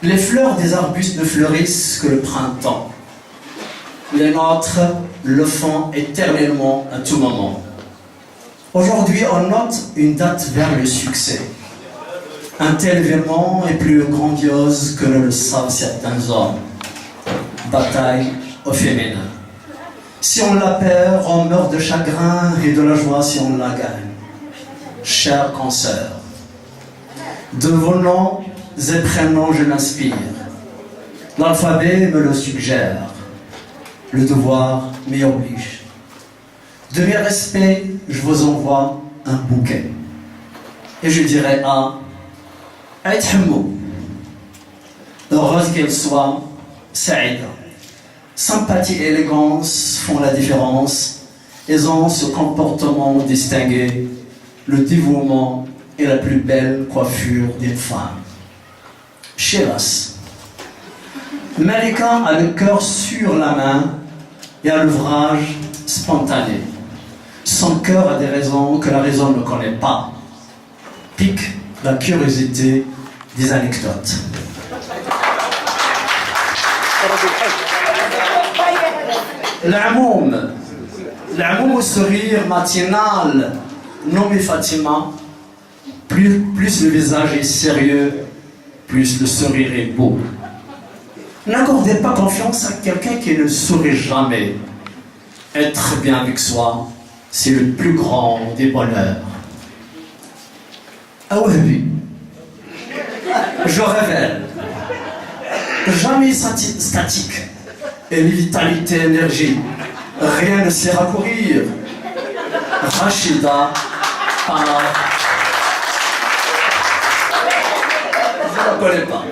Les fleurs des arbustes ne fleurissent que le printemps. Les nôtres le font éternellement à tout moment. Aujourd'hui, on note une date vers le succès. Un tel événement est plus grandiose que ne le savent certains hommes. Bataille au féminin. Si on la perd, on meurt de chagrin et de la joie si on la gagne. Chers consoeurs, de vos noms et prénoms je m'inspire. L'alphabet me le suggère. Le devoir m'y oblige. De mes respects, je vous envoie un bouquet. Et je dirais à Aït Hammou, heureuse qu'elle soit, Saïda. Sympathie et élégance font la différence. Elles ont ce comportement distingué, le dévouement et la plus belle coiffure d'une femme. Shiraz. Malika a le cœur sur la main et a l'ouvrage spontané. Son cœur a des raisons que la raison ne connaît pas. Pique la curiosité des anecdotes. L'amoum au sourire matinal, nommé Fatima, plus le visage est sérieux, plus le sourire est beau. N'accordez pas confiance à quelqu'un qui ne sourit jamais. Être bien avec soi, c'est le plus grand des bonheurs. Ah oui, je révèle, jamais statique, et vitalité, énergie, rien ne sert à courir. Rachida par... Je ne la connais pas.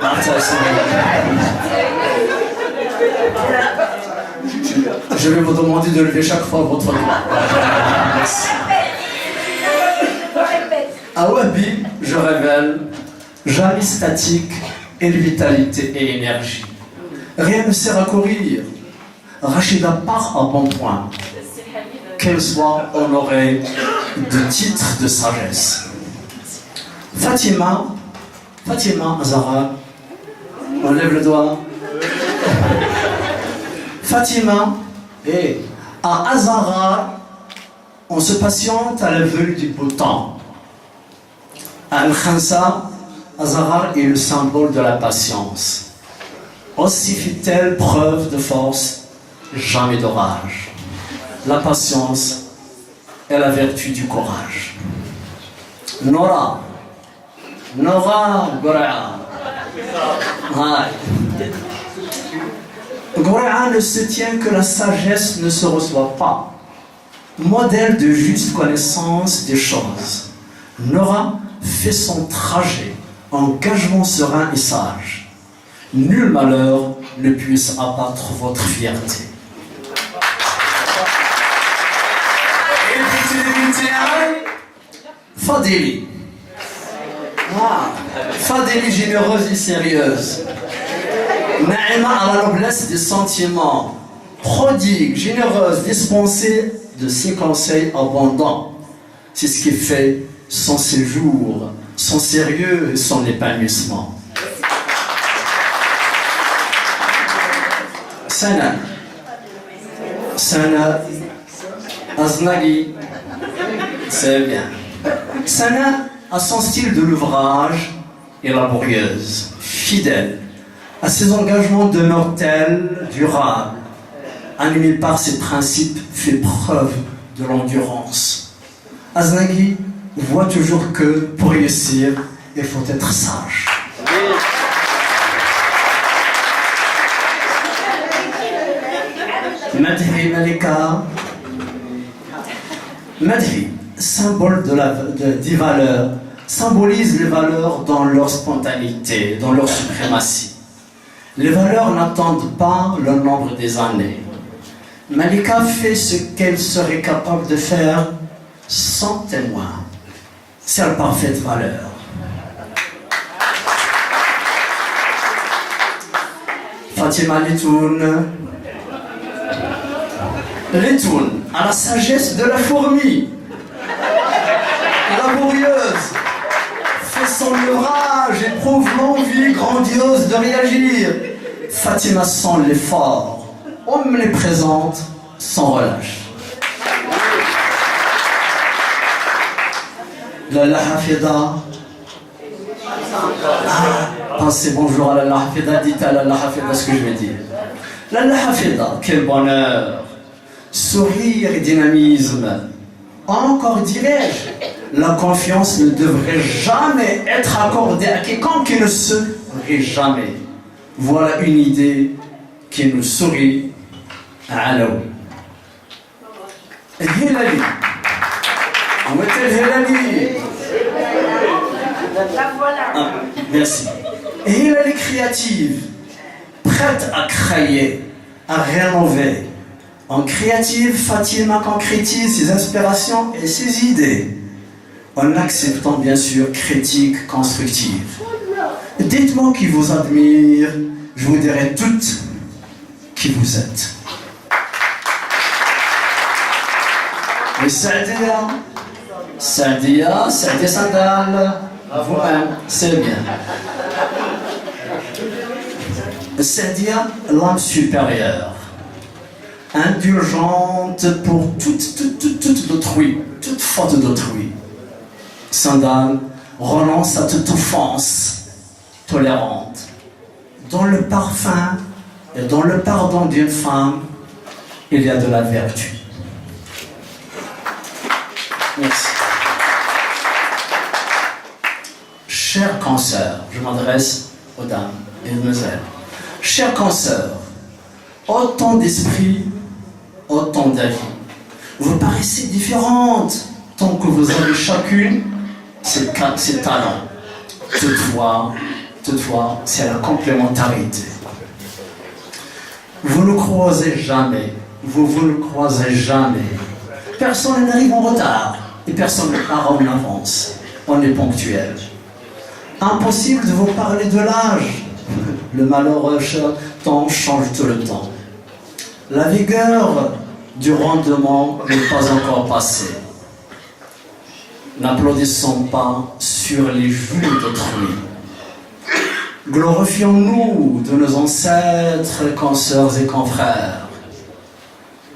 Je vais vous demander de lever chaque fois votre main. À Wabi, je révèle, jamais statique, et vitalité et énergie. Rien ne sert à courir. Rachida part à bon point. Qu'elle soit honorée de titres de sagesse. Fatima Azara, on lève le doigt. Fatima, et à Azara, on se patiente à la venue du beau temps. À Al-Khansa, Azara est le symbole de la patience. Aussi fit-elle preuve de force, jamais d'orage. La patience est la vertu du courage. Nora Gorea. Gorea ne se tient que la sagesse ne se reçoit pas. Modèle de juste connaissance des choses. Nora fait son trajet, engagement serein et sage. Nul malheur ne puisse abattre votre fierté. Fadeli. Fadeli généreuse et sérieuse. Naïma a la noblesse des sentiments. Prodigue, généreuse, dispensée de ses conseils abondants. C'est ce qui fait son séjour, son sérieux et son épanouissement. Sana Aznagi, c'est bien. Sana a son style de l'ouvrage et laborieuse, fidèle. À ses engagements demeure-t-elle durable. Animée par ses principes, fait preuve de l'endurance. Aznagi voit toujours que pour réussir, il faut être sage. Madhi Malika. Madhi, symbole des valeurs, symbolise les valeurs dans leur spontanéité, dans leur suprématie. Les valeurs n'attendent pas le nombre des années. Malika fait ce qu'elle serait capable de faire sans témoin. C'est la parfaite valeur. Fatima Litoun. Litoun a la sagesse de la fourmi. Laborieuse. Fait sent le rage, éprouve l'envie grandiose de réagir. Fatima sent l'effort, omniprésente, sans relâche. Lalla Hafida. Pensez bonjour à Lalla Hafida, dites à Lalla Hafida ce que je vais dire. Lalla Hafida, quel bonheur, sourire et dynamisme. Encore dirais-je, la confiance ne devrait jamais être accordée à quiconque qui ne serait jamais. Voilà une idée qui nous sourit à Alaoui. Hilali. Où est Hilali? Merci. Hilali créative, prête à créer, à rénover. En créative, Fatima concrétise ses inspirations et ses idées, en acceptant bien sûr critiques constructives. Dites-moi qui vous admire, je vous dirai toutes qui vous êtes. Et Sadia Sandal, vous-même, c'est bien. Sadia, l'âme supérieure, indulgente pour toute d'autrui, toute faute d'autrui. Sandal renonce à toute offense, tolérante. Dans le parfum et dans le pardon d'une femme, il y a de la vertu. Merci. Cher Cancer, je m'adresse aux dames et aux mesdemoiselles. Cher Cancer, autant d'esprit, autant d'avis. Vous paraissez différentes tant que vous avez chacune ses talents. Toutefois, c'est la complémentarité. Vous ne croisez jamais, vous ne croisez jamais. Personne n'arrive en retard et personne ne part en avance. On est ponctuel. Impossible de vous parler de l'âge. Le malheureux temps change tout le temps. La vigueur du rendement n'est pas encore passée. N'applaudissons pas sur les joues d'autrui. Glorifions-nous de nos ancêtres, consoeurs et confrères.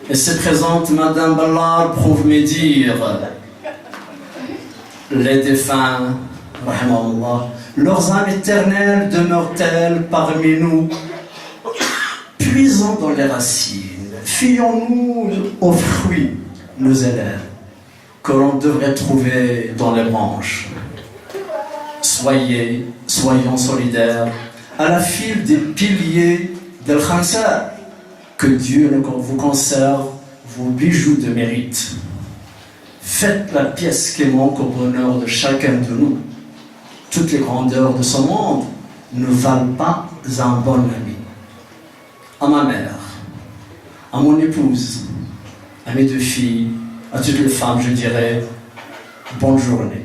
Et se présente Madame Ballard prouve mes dires. Les défunts, rahimahullah, leurs âmes éternelles demeurent-elles parmi nous? Puisons dans les racines, fions-nous aux fruits, nos élèves, que l'on devrait trouver dans les branches. Soyons solidaires à la file des piliers del Khansa. Que Dieu vous conserve vos bijoux de mérite. Faites la pièce qui manque au bonheur de chacun de nous. Toutes les grandeurs de ce monde ne valent pas un bon ami. À ma mère, à mon épouse, à mes deux filles, à toutes les femmes, je dirais bonne journée.